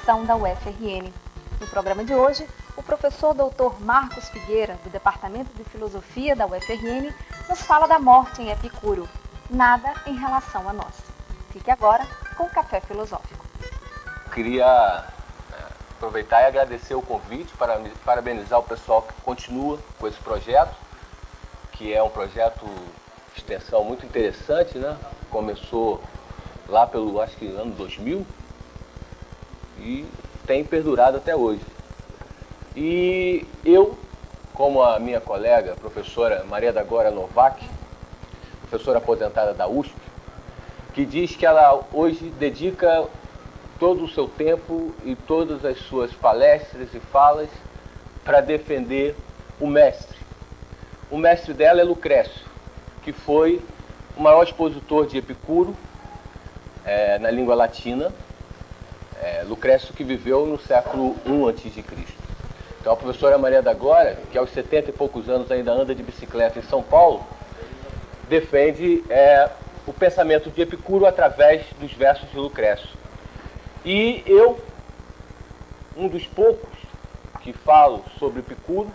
Educação da UFRN. No programa de hoje, o professor Dr. Marcos Figueira, do Departamento de Filosofia da UFRN, nos fala da morte em Epicuro, nada em relação a nós. Fique agora com o Café Filosófico. Queria aproveitar e agradecer o convite, para parabenizar o pessoal que continua com esse projeto, que é um projeto de extensão muito interessante, né? Começou lá pelo, acho que, ano 2000 e tem perdurado até hoje. E eu, como a minha colega, a professora Maria da Glória Novak, professora aposentada da USP, que diz que ela hoje dedica todo o seu tempo e todas as suas palestras e falas para defender o mestre. O mestre dela é Lucrécio, que foi o maior expositor de Epicuro na língua latina, Lucrécio, que viveu no século I a.C. Então a professora Maria da Glória, que aos 70 e poucos anos ainda anda de bicicleta em São Paulo, defende o pensamento de Epicuro através dos versos de Lucrécio. E eu, um dos poucos que falo sobre Epicuro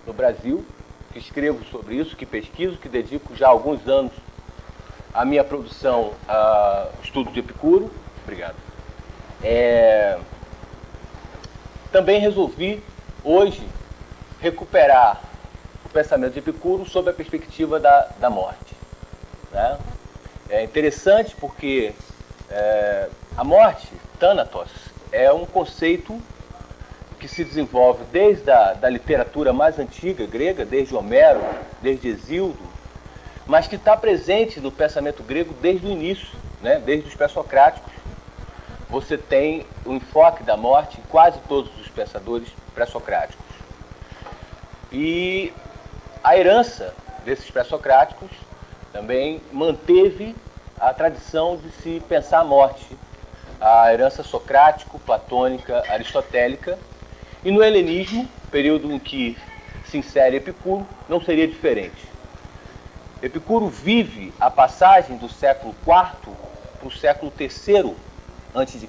no Brasil, que escrevo sobre isso, que pesquiso, que dedico já há alguns anos a minha produção ao estudo de Epicuro. Obrigado. Também resolvi hoje recuperar o pensamento de Epicuro sob a perspectiva da morte, né? É interessante porque a morte, Thanatos, é um conceito que se desenvolve desde da literatura mais antiga grega, desde Homero, desde Hesíodo, mas que está presente no pensamento grego desde o início, né? Desde os pré-socráticos. Você tem o enfoque da morte em quase todos os pensadores pré-socráticos. E a herança desses pré-socráticos também manteve a tradição de se pensar a morte, a herança socrático-platônica, aristotélica, e no helenismo, período em que se insere Epicuro, não seria diferente. Epicuro vive a passagem do século IV para o século III a.C.,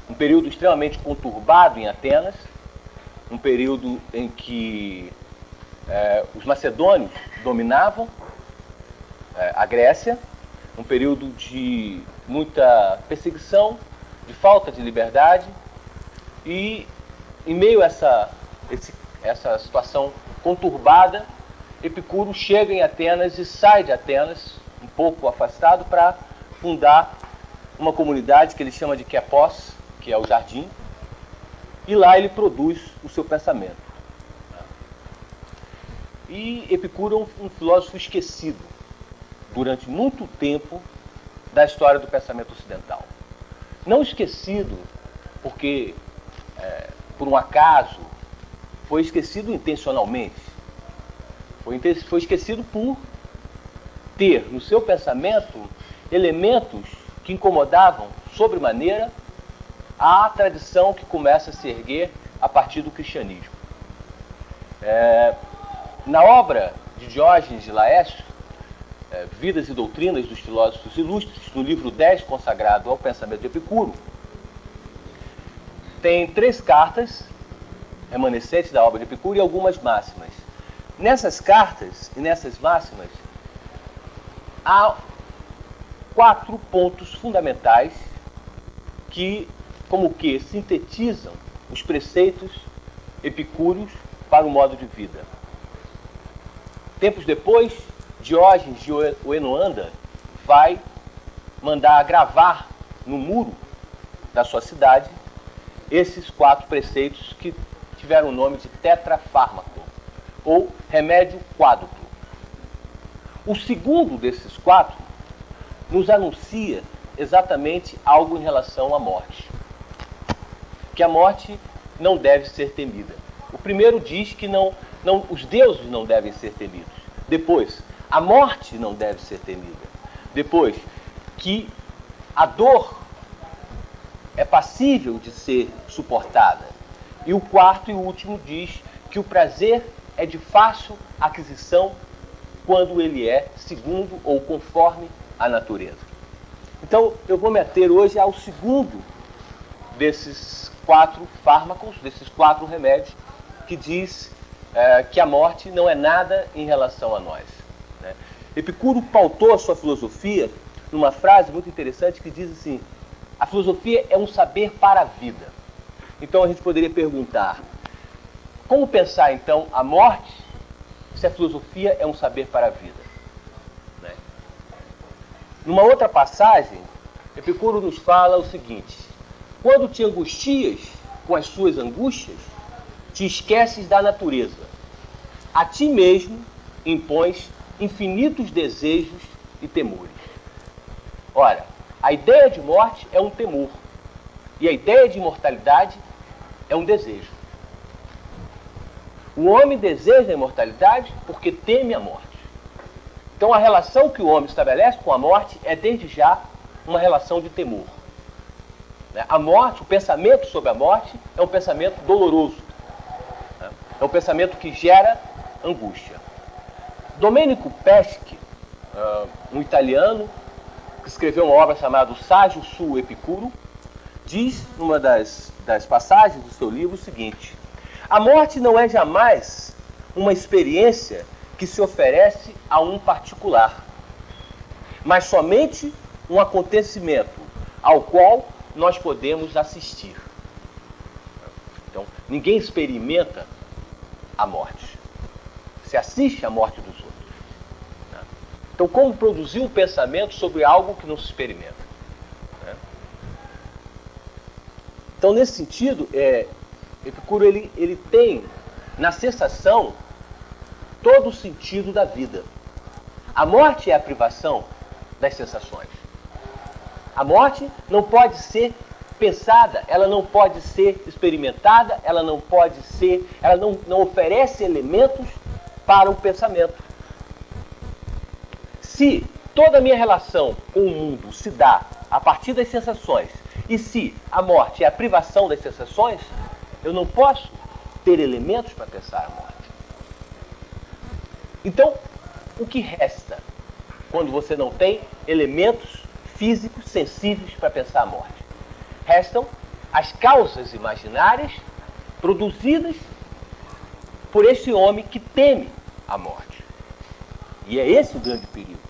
um período extremamente conturbado em Atenas, um período em que os macedônios dominavam a Grécia, um período de muita perseguição, de falta de liberdade, e em meio a essa situação conturbada, Epicuro chega em Atenas e sai de Atenas, um pouco afastado, para fundar uma comunidade que ele chama de Quepos, que é o jardim, e lá ele produz o seu pensamento. E Epicuro é um filósofo esquecido durante muito tempo da história do pensamento ocidental. Não esquecido porque, por um acaso, foi esquecido intencionalmente. Foi esquecido por ter no seu pensamento elementos que incomodavam sobremaneira a tradição que começa a se erguer a partir do cristianismo. Na obra de Diógenes de Laércio, Vidas e Doutrinas dos Filósofos Ilustres, no livro 10 consagrado ao pensamento de Epicuro, tem 3 cartas remanescentes da obra de Epicuro e algumas máximas. Nessas cartas e nessas máximas há 4 pontos fundamentais que, como que, sintetizam os preceitos epicúreos para o modo de vida. Tempos depois, Diógenes de Oenoanda vai mandar gravar no muro da sua cidade esses 4 preceitos que tiveram o nome de tetrafármaco, ou remédio quádruplo. O segundo desses 4 nos anuncia exatamente algo em relação à morte. Que a morte não deve ser temida. O primeiro diz que os deuses não devem ser temidos. Depois, a morte não deve ser temida. Depois, que a dor é passível de ser suportada. E o quarto e último diz que o prazer é de fácil aquisição quando ele é segundo ou conforme a natureza. Então, eu vou me ater hoje ao segundo desses 4 fármacos, desses 4 remédios, que diz que a morte não é nada em relação a nós. Né? Epicuro pautou a sua filosofia numa frase muito interessante que diz assim: a filosofia é um saber para a vida. Então a gente poderia perguntar, como pensar então a morte se a filosofia é um saber para a vida? Né? Numa outra passagem, Epicuro nos fala o seguinte: quando te angustias com as suas angústias, te esqueces da natureza. A ti mesmo impões infinitos desejos e temores. Ora, a ideia de morte é um temor. E a ideia de imortalidade é um desejo. O homem deseja a imortalidade porque teme a morte. Então a relação que o homem estabelece com a morte é desde já uma relação de temor. A morte, o pensamento sobre a morte é um pensamento doloroso. É um pensamento que gera angústia. Domenico Pesce, um italiano, que escreveu uma obra chamada Sagio su Epicuro, diz, numa das passagens do seu livro, o seguinte: a morte não é jamais uma experiência que se oferece a um particular, mas somente um acontecimento ao qual nós podemos assistir. Então, ninguém experimenta a morte. Se assiste à morte dos outros. Então, como produzir um pensamento sobre algo que não se experimenta? Então, nesse sentido, Epicuro ele tem na sensação todo o sentido da vida. A morte é a privação das sensações. A morte não pode ser pensada, ela não pode ser experimentada, ela não oferece elementos para o pensamento. Se toda a minha relação com o mundo se dá a partir das sensações, e se a morte é a privação das sensações, eu não posso ter elementos para pensar a morte. Então, o que resta quando você não tem elementos físicos sensíveis para pensar a morte? Restam as causas imaginárias produzidas por esse homem que teme a morte. E é esse o grande perigo.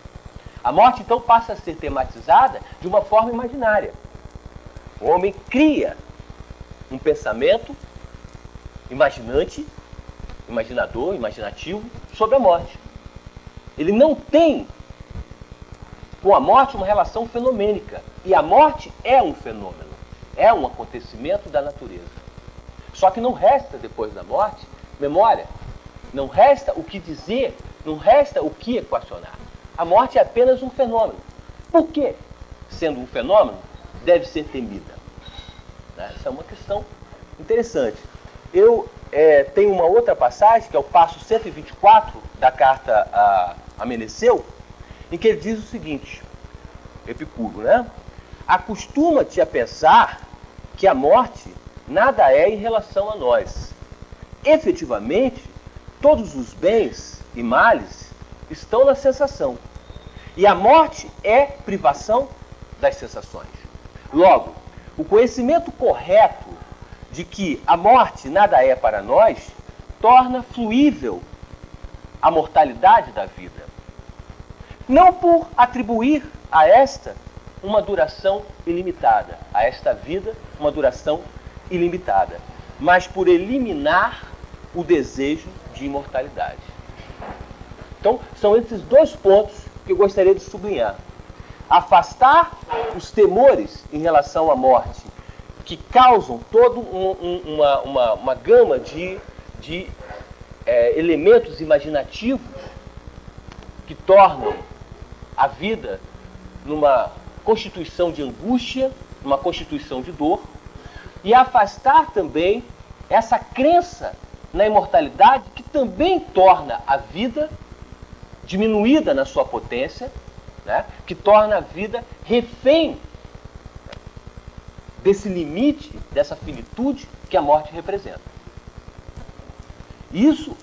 A morte, então, passa a ser tematizada de uma forma imaginária. O homem cria um pensamento imaginante, imaginador, imaginativo, sobre a morte. Ele não tem com a morte uma relação fenomênica. E a morte é um fenômeno, é um acontecimento da natureza. Só que não resta, depois da morte, memória. Não resta o que dizer, não resta o que equacionar. A morte é apenas um fenômeno. Por quê? Sendo um fenômeno, deve ser temida. Essa é uma questão interessante. Eu tenho uma outra passagem, que é o passo 124 da carta a Meneceu, em que ele diz o seguinte, Epicuro, né? Acostuma-te a pensar que a morte nada é em relação a nós. Efetivamente, todos os bens e males estão na sensação. E a morte é privação das sensações. Logo, o conhecimento correto de que a morte nada é para nós torna fluível a mortalidade da vida. Não por atribuir a esta uma duração ilimitada, a esta vida uma duração ilimitada, mas por eliminar o desejo de imortalidade. Então, são esses dois pontos que eu gostaria de sublinhar. Afastar os temores em relação à morte, que causam toda uma gama de elementos imaginativos que tornam a vida numa constituição de angústia, numa constituição de dor, e afastar também essa crença na imortalidade que também torna a vida diminuída na sua potência, né? Que torna a vida refém desse limite, dessa finitude que a morte representa. Isso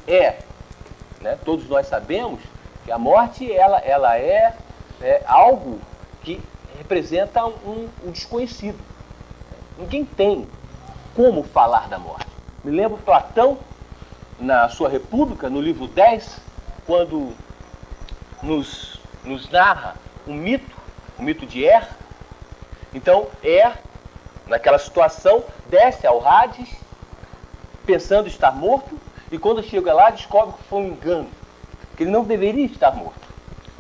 né, todos nós sabemos que a morte ela é algo que representa o desconhecido. Ninguém tem como falar da morte. Me lembro Platão, na sua República, no livro 10, quando nos narra o mito de Er. Então, Er, naquela situação, desce ao Hades, pensando estar morto, e quando chega lá, descobre que foi um engano, que ele não deveria estar morto.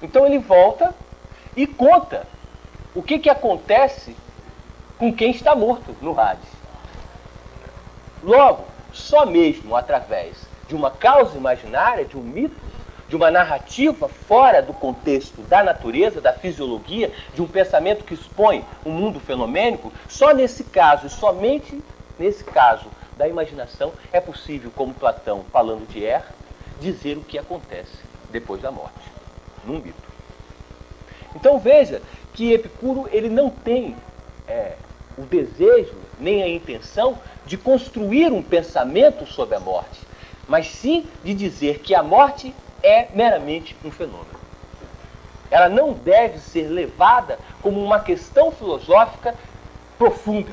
Então ele volta e conta o que acontece com quem está morto no Hades. Logo, só mesmo através de uma causa imaginária, de um mito, de uma narrativa fora do contexto da natureza, da fisiologia, de um pensamento que expõe o mundo fenomênico, só nesse caso, e somente nesse caso da imaginação, é possível, como Platão, falando de Er, dizer o que acontece depois da morte, num mito. Então veja que Epicuro ele não tem o desejo, nem a intenção de construir um pensamento sobre a morte, mas sim de dizer que a morte é meramente um fenômeno. Ela não deve ser levada como uma questão filosófica profunda.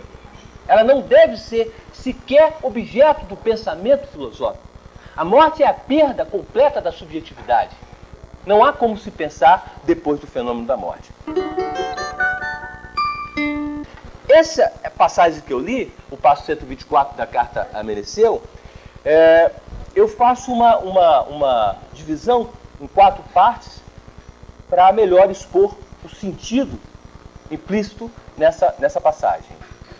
Ela não deve ser sequer objeto do pensamento filosófico. A morte é a perda completa da subjetividade. Não há como se pensar depois do fenômeno da morte. Essa passagem que eu li, o passo 124 da carta a Meneceu, eu faço uma divisão em 4 partes para melhor expor o sentido implícito nessa passagem.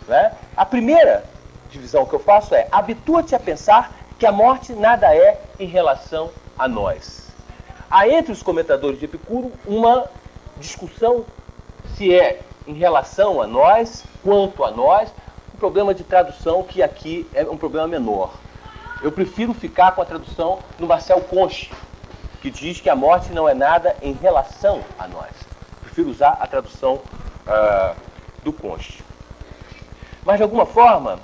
Né? A primeira divisão que eu faço é: habitua-te a pensar que a morte nada é em relação a nós. Há entre os comentadores de Epicuro uma discussão se é em relação a nós, quanto a nós, um problema de tradução que aqui é um problema menor. Eu prefiro ficar com a tradução do Marcel Conche, que diz que a morte não é nada em relação a nós. Prefiro usar a tradução do Conche. Mas, de alguma forma,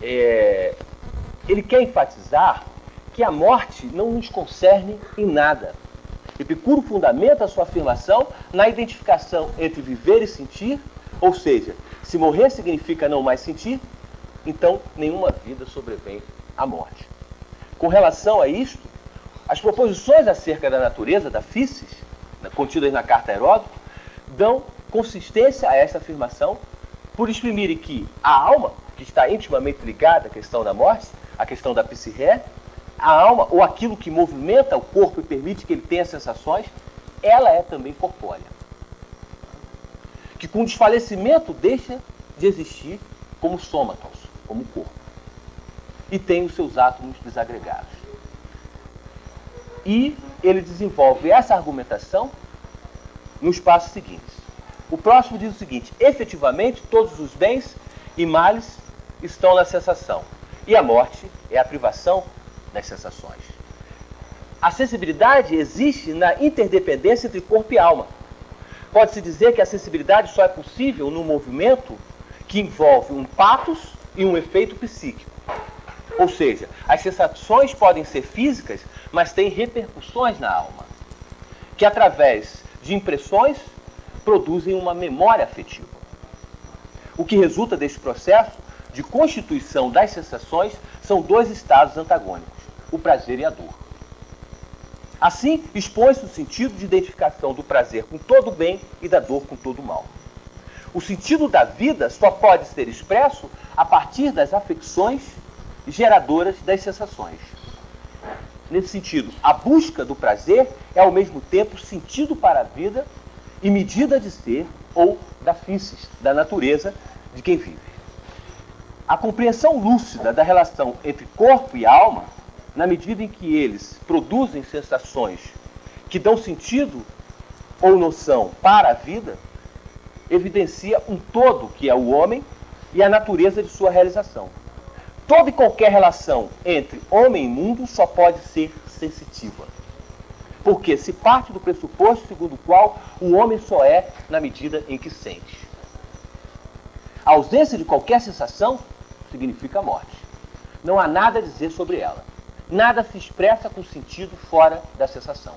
ele quer enfatizar que a morte não nos concerne em nada. Epicuro fundamenta a sua afirmação na identificação entre viver e sentir, ou seja, se morrer significa não mais sentir, então nenhuma vida sobrevém à morte. Com relação a isto, as proposições acerca da natureza, da physis, contidas na carta a Heródoto, dão consistência a essa afirmação por exprimirem que a alma, que está intimamente ligada à questão da morte, à questão da psirré, a alma, ou aquilo que movimenta o corpo e permite que ele tenha sensações, ela é também corpórea. Que com o desfalecimento deixa de existir como sômatos, como corpo. E tem os seus átomos desagregados. E ele desenvolve essa argumentação nos passos seguintes. O próximo diz o seguinte: efetivamente, todos os bens e males estão na sensação. E a morte é a privação das sensações. A sensibilidade existe na interdependência entre corpo e alma. Pode-se dizer que a sensibilidade só é possível no movimento que envolve um patos e um efeito psíquico. Ou seja, as sensações podem ser físicas, mas têm repercussões na alma, que através de impressões produzem uma memória afetiva. O que resulta desse processo de constituição das sensações são 2 estados antagônicos, o prazer e a dor. Assim, expõe-se o sentido de identificação do prazer com todo o bem e da dor com todo o mal. O sentido da vida só pode ser expresso a partir das afecções geradoras das sensações. Nesse sentido, a busca do prazer é ao mesmo tempo sentido para a vida e medida de ser ou da physis, da natureza de quem vive. A compreensão lúcida da relação entre corpo e alma, na medida em que eles produzem sensações que dão sentido ou noção para a vida, evidencia um todo que é o homem e a natureza de sua realização. Toda e qualquer relação entre homem e mundo só pode ser sensitiva, porque se parte do pressuposto segundo o qual o homem só é na medida em que sente. A ausência de qualquer sensação significa a morte. Não há nada a dizer sobre ela. Nada se expressa com sentido fora da sensação.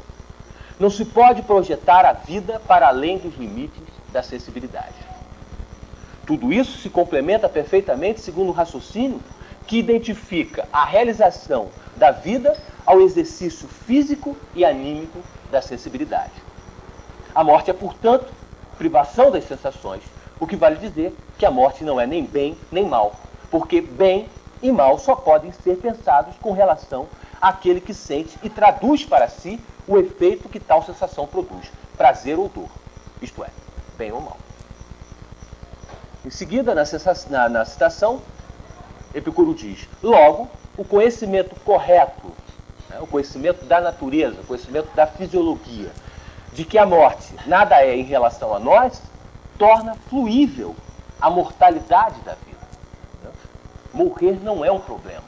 Não se pode projetar a vida para além dos limites da sensibilidade. Tudo isso se complementa perfeitamente segundo o raciocínio que identifica a realização da vida ao exercício físico e anímico da sensibilidade. A morte é, portanto, privação das sensações, o que vale dizer que a morte não é nem bem nem mal, porque bem e mal só podem ser pensados com relação àquele que sente e traduz para si o efeito que tal sensação produz, prazer ou dor, isto é, bem ou mal. Em seguida, na citação, Epicuro diz: logo, o conhecimento correto, o conhecimento da natureza, o conhecimento da fisiologia, de que a morte nada é em relação a nós, torna fluível a mortalidade da vida. Morrer não é um problema.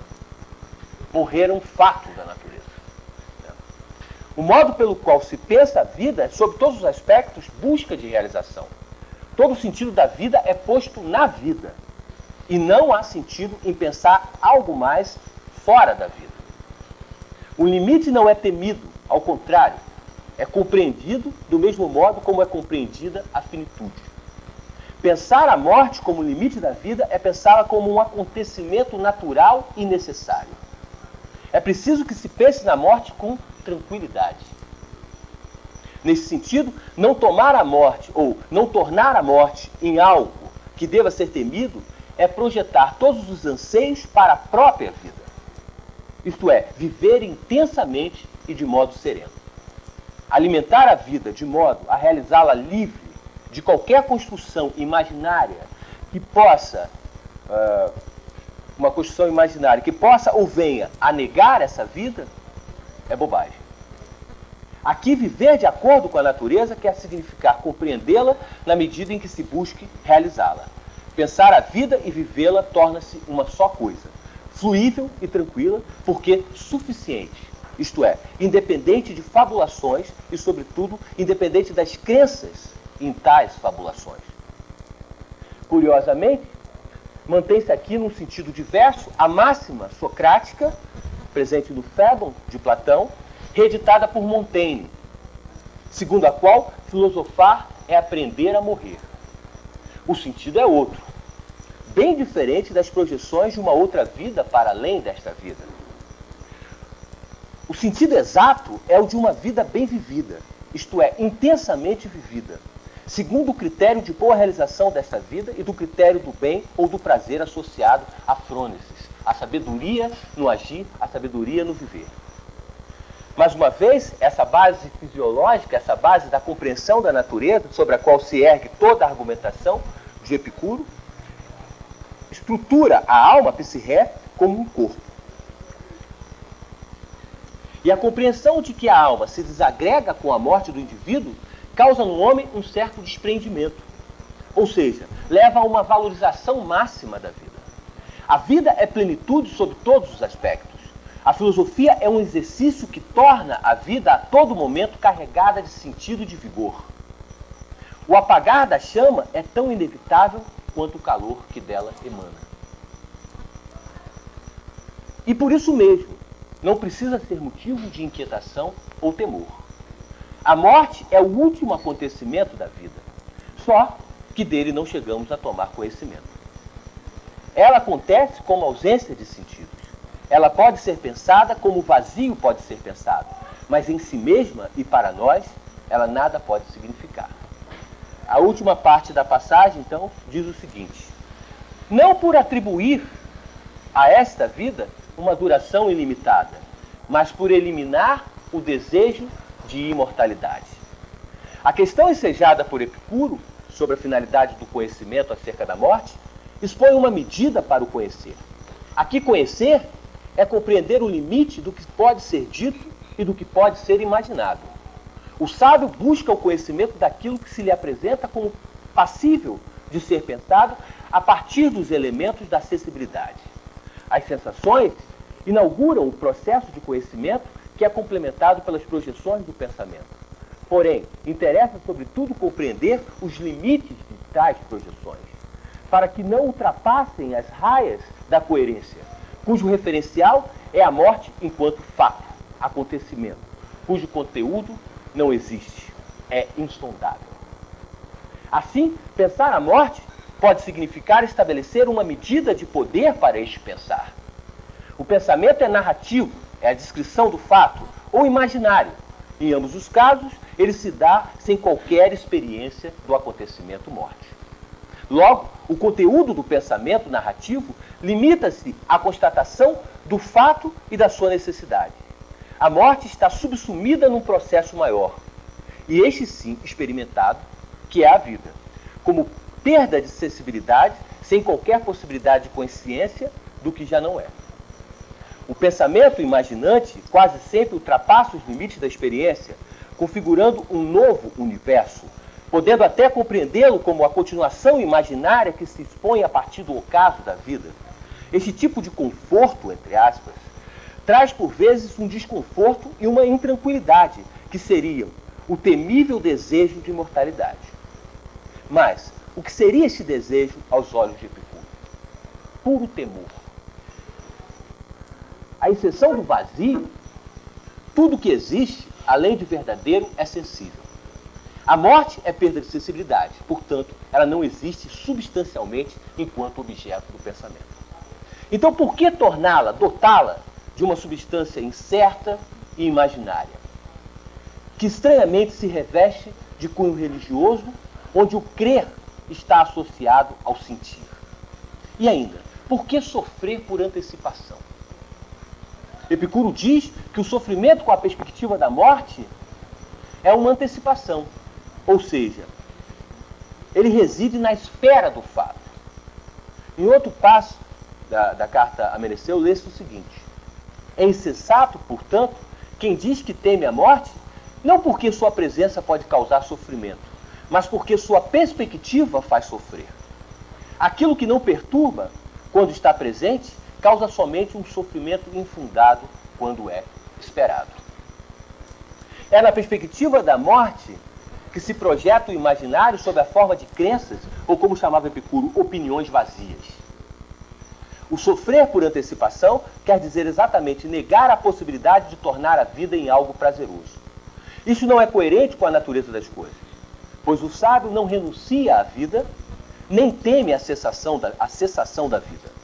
Morrer é um fato da natureza. O modo pelo qual se pensa a vida, sob todos os aspectos, busca de realização. Todo o sentido da vida é posto na vida. E não há sentido em pensar algo mais fora da vida. O limite não é temido, ao contrário, é compreendido do mesmo modo como é compreendida a finitude. Pensar a morte como limite da vida é pensá-la como um acontecimento natural e necessário. É preciso que se pense na morte com tranquilidade. Nesse sentido, não tomar a morte ou não tornar a morte em algo que deva ser temido é projetar todos os anseios para a própria vida. Isto é, viver intensamente e de modo sereno. Alimentar a vida de modo a realizá-la livre de qualquer construção imaginária que possa, uma construção imaginária que possa ou venha a negar essa vida, é bobagem. Aqui, viver de acordo com a natureza quer significar compreendê-la na medida em que se busque realizá-la. Pensar a vida e vivê-la torna-se uma só coisa, fluível e tranquila, porque suficiente, isto é, independente de fabulações e, sobretudo, independente das crenças em tais fabulações. Curiosamente, mantém-se aqui, num sentido diverso, a máxima socrática, presente no Fédon, de Platão, reeditada por Montaigne, segundo a qual filosofar é aprender a morrer. O sentido é outro, bem diferente das projeções de uma outra vida para além desta vida. O sentido exato é o de uma vida bem vivida, isto é, intensamente vivida, segundo o critério de boa realização desta vida e do critério do bem ou do prazer associado à frônesis, a sabedoria no agir, a sabedoria no viver. Mais uma vez, essa base fisiológica, essa base da compreensão da natureza, sobre a qual se ergue toda a argumentação de Epicuro, estrutura a alma, a psirré, como um corpo. E a compreensão de que a alma se desagrega com a morte do indivíduo causa no homem um certo desprendimento. Ou seja, leva a uma valorização máxima da vida. A vida é plenitude sob todos os aspectos. A filosofia é um exercício que torna a vida a todo momento carregada de sentido e de vigor. O apagar da chama é tão inevitável quanto o calor que dela emana. E por isso mesmo, não precisa ser motivo de inquietação ou temor. A morte é o último acontecimento da vida, só que dele não chegamos a tomar conhecimento. Ela acontece como ausência de sentidos. Ela pode ser pensada como o vazio pode ser pensado, mas em si mesma e para nós, ela nada pode significar. A última parte da passagem, então, diz o seguinte: não por atribuir a esta vida uma duração ilimitada, mas por eliminar o desejo de imortalidade. A questão ensejada por Epicuro sobre a finalidade do conhecimento acerca da morte expõe uma medida para o conhecer. Aqui, conhecer é compreender o limite do que pode ser dito e do que pode ser imaginado. O sábio busca o conhecimento daquilo que se lhe apresenta como passível de ser pensado a partir dos elementos da sensibilidade. As sensações inauguram o processo de conhecimento que é complementado pelas projeções do pensamento. Porém, interessa sobretudo compreender os limites de tais projeções, para que não ultrapassem as raias da coerência, cujo referencial é a morte enquanto fato, acontecimento, cujo conteúdo não existe, é insondável. Assim, pensar a morte pode significar estabelecer uma medida de poder para este pensar. O pensamento é narrativo, é a descrição do fato, ou imaginário. Em ambos os casos, ele se dá sem qualquer experiência do acontecimento morte. Logo, o conteúdo do pensamento narrativo limita-se à constatação do fato e da sua necessidade. A morte está subsumida num processo maior, e este sim experimentado, que é a vida, como perda de sensibilidade, sem qualquer possibilidade de consciência do que já não é. O pensamento imaginante quase sempre ultrapassa os limites da experiência, configurando um novo universo, podendo até compreendê-lo como a continuação imaginária que se expõe a partir do ocaso da vida. Este tipo de conforto, entre aspas, traz por vezes um desconforto e uma intranquilidade, que seriam o temível desejo de imortalidade. Mas, o que seria este desejo aos olhos de Epicuro? Puro temor. À exceção do vazio, tudo que existe, além de verdadeiro, é sensível. A morte é perda de sensibilidade, portanto, ela não existe substancialmente enquanto objeto do pensamento. Então, por que torná-la, dotá-la de uma substância incerta e imaginária, que estranhamente se reveste de cunho religioso, onde o crer está associado ao sentir? E ainda, por que sofrer por antecipação? Epicuro diz que o sofrimento com a perspectiva da morte é uma antecipação, ou seja, ele reside na espera do fato. Em outro passo da carta a Meneceu, lê-se o seguinte: é insensato, portanto, quem diz que teme a morte, não porque sua presença pode causar sofrimento, mas porque sua perspectiva faz sofrer. Aquilo que não perturba, quando está presente, causa somente um sofrimento infundado quando é esperado. É na perspectiva da morte que se projeta o imaginário sob a forma de crenças, ou como chamava Epicuro, opiniões vazias. O sofrer por antecipação quer dizer exatamente negar a possibilidade de tornar a vida em algo prazeroso. Isso não é coerente com a natureza das coisas, pois o sábio não renuncia à vida, nem teme a cessação da vida.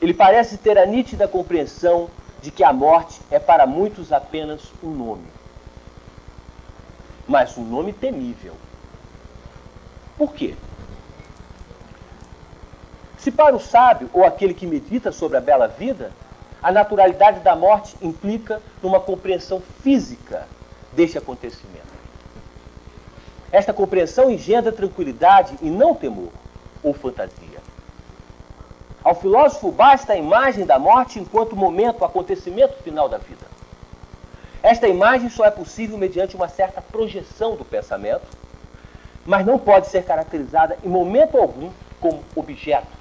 Ele parece ter a nítida compreensão de que a morte é para muitos apenas um nome, mas um nome temível. Por quê? Se para o sábio, ou aquele que medita sobre a bela vida, a naturalidade da morte implica numa compreensão física deste acontecimento. Esta compreensão engendra tranquilidade e não temor ou fantasia. Ao filósofo basta a imagem da morte enquanto momento, acontecimento final da vida. Esta imagem só é possível mediante uma certa projeção do pensamento, mas não pode ser caracterizada em momento algum como objeto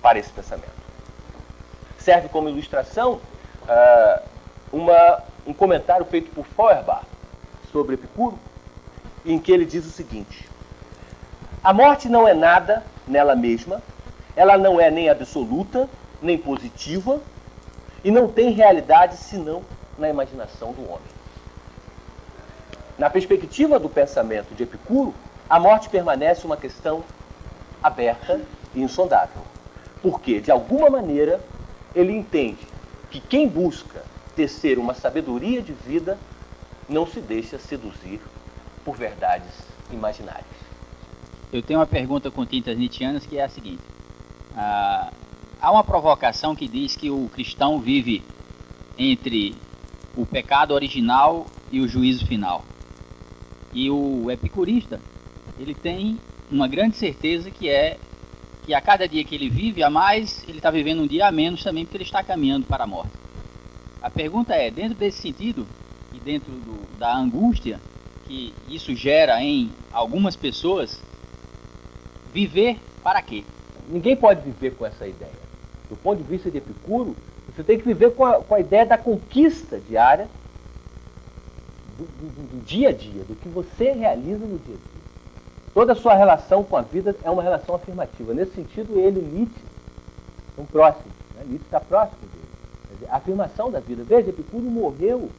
para esse pensamento. Serve como ilustração um comentário feito por Feuerbach sobre Epicuro, em que ele diz o seguinte: a morte não é nada nela mesma, ela não é nem absoluta, nem positiva, e não tem realidade senão na imaginação do homem. Na perspectiva do pensamento de Epicuro, a morte permanece uma questão aberta e insondável, porque, de alguma maneira, ele entende que quem busca tecer uma sabedoria de vida não se deixa seduzir por verdades imaginárias. Eu tenho uma pergunta com tintas nietzschianas que é a seguinte: há uma provocação que diz que o cristão vive entre o pecado original e o juízo final. E o epicurista, ele tem uma grande certeza que a cada dia que ele vive a mais, ele está vivendo um dia a menos também, porque ele está caminhando para a morte. A pergunta é, dentro desse sentido e dentro da angústia que isso gera em algumas pessoas, viver para quê? Ninguém pode viver com essa ideia. Do ponto de vista de Epicuro, você tem que viver com a ideia da conquista diária do dia a dia, do que você realiza no dia a dia. Toda a sua relação com a vida é uma relação afirmativa. Nesse sentido, ele e Nietzsche são próximos. Né? Nietzsche está próximo dele. Quer dizer, a afirmação da vida. Veja, Epicuro morreu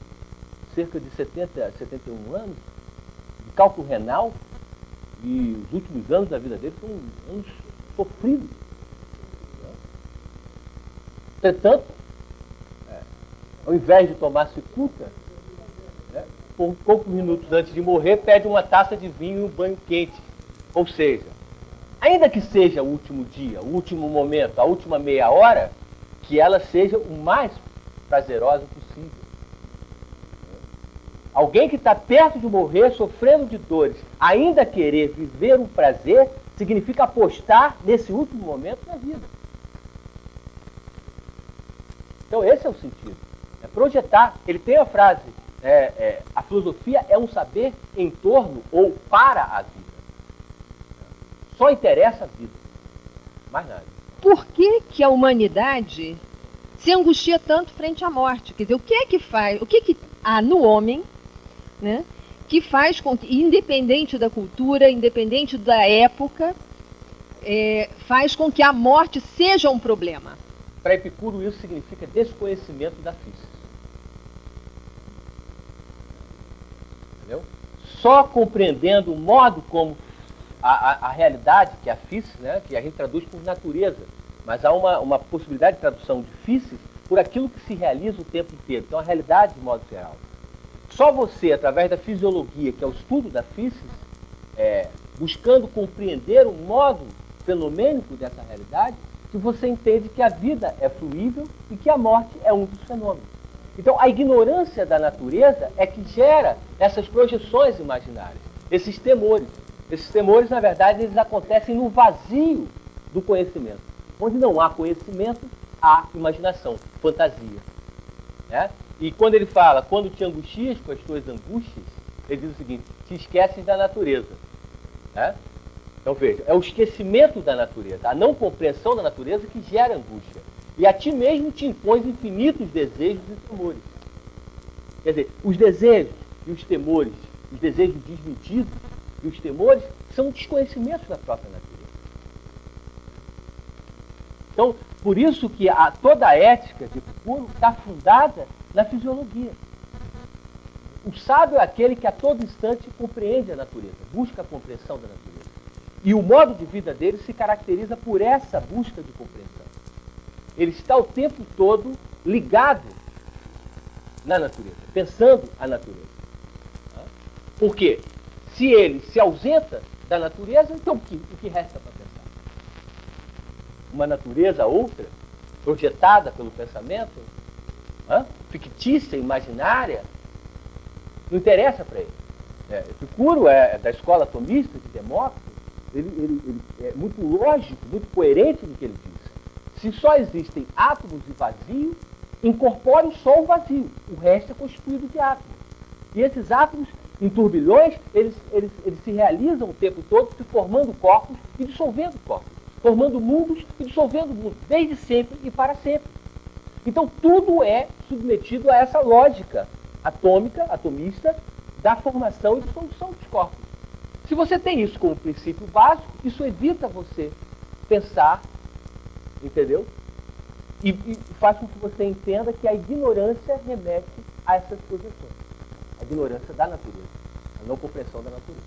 cerca de 71 anos, de cálculo renal, E os últimos anos da vida dele são anos sofridos. Entretanto, ao invés de tomar cicuta, poucos minutos antes de morrer, pede uma taça de vinho e um banho quente. Ou seja, ainda que seja o último dia, o último momento, a última meia hora, que ela seja o mais prazerosa possível. Alguém que está perto de morrer, sofrendo de dores, ainda querer viver um prazer, significa apostar nesse último momento na vida. Então esse é o sentido. É projetar. Ele tem a frase, a filosofia é um saber em torno ou para a vida. Só interessa a vida. Mais nada. Por que que a humanidade se angustia tanto frente à morte? Quer dizer, o que é que faz, o que há no homem, né, que faz com que, independente da cultura, independente da época, faz com que a morte seja um problema? Para Epicuro, isso significa desconhecimento da física. Entendeu? Só compreendendo o modo como a realidade, que é a física, né, que a gente traduz por natureza, mas há uma possibilidade de tradução de física por aquilo que se realiza o tempo inteiro. Então, a realidade de modo geral. Só você, através da fisiologia, que é o estudo da física, buscando compreender o modo fenomênico dessa realidade, que você entende que a vida é fluível e que a morte é um dos fenômenos. Então, a ignorância da natureza é que gera essas projeções imaginárias, esses temores. Esses temores, na verdade, eles acontecem no vazio do conhecimento. Onde não há conhecimento, há imaginação, fantasia. Né? E quando ele fala, quando te angustias com as tuas angústias, ele diz o seguinte, te esqueces da natureza. Né? Então veja, é o esquecimento da natureza, a não compreensão da natureza que gera angústia. E a ti mesmo te impões infinitos desejos e temores. Quer dizer, os desejos e os temores, os desejos desmedidos e os temores são desconhecimentos da própria natureza. Então, por isso que toda a ética de Epicuro está fundada na fisiologia. O sábio é aquele que a todo instante compreende a natureza, busca a compreensão da natureza. E o modo de vida dele se caracteriza por essa busca de compreensão. Ele está o tempo todo ligado na natureza, pensando a natureza. Por quê? Se ele se ausenta da natureza, então o que resta para pensar? Uma natureza outra, projetada pelo pensamento, fictícia, imaginária, não interessa para ele. Epicuro é da escola atomista de Demócrito, ele é muito lógico, muito coerente no que ele diz. Se só existem átomos e vazio, incorpore só o vazio, o resto é constituído de átomos. E esses átomos, em turbilhões, eles se realizam o tempo todo, se formando corpos e dissolvendo corpos, formando mundos e dissolvendo mundos, desde sempre e para sempre. Então tudo é submetido a essa lógica atômica, atomista, da formação e dissolução dos corpos. Se você tem isso como princípio básico, isso evita você pensar, entendeu? E faz com que você entenda que a ignorância remete a essas projeções. A ignorância da natureza, a não compreensão da natureza.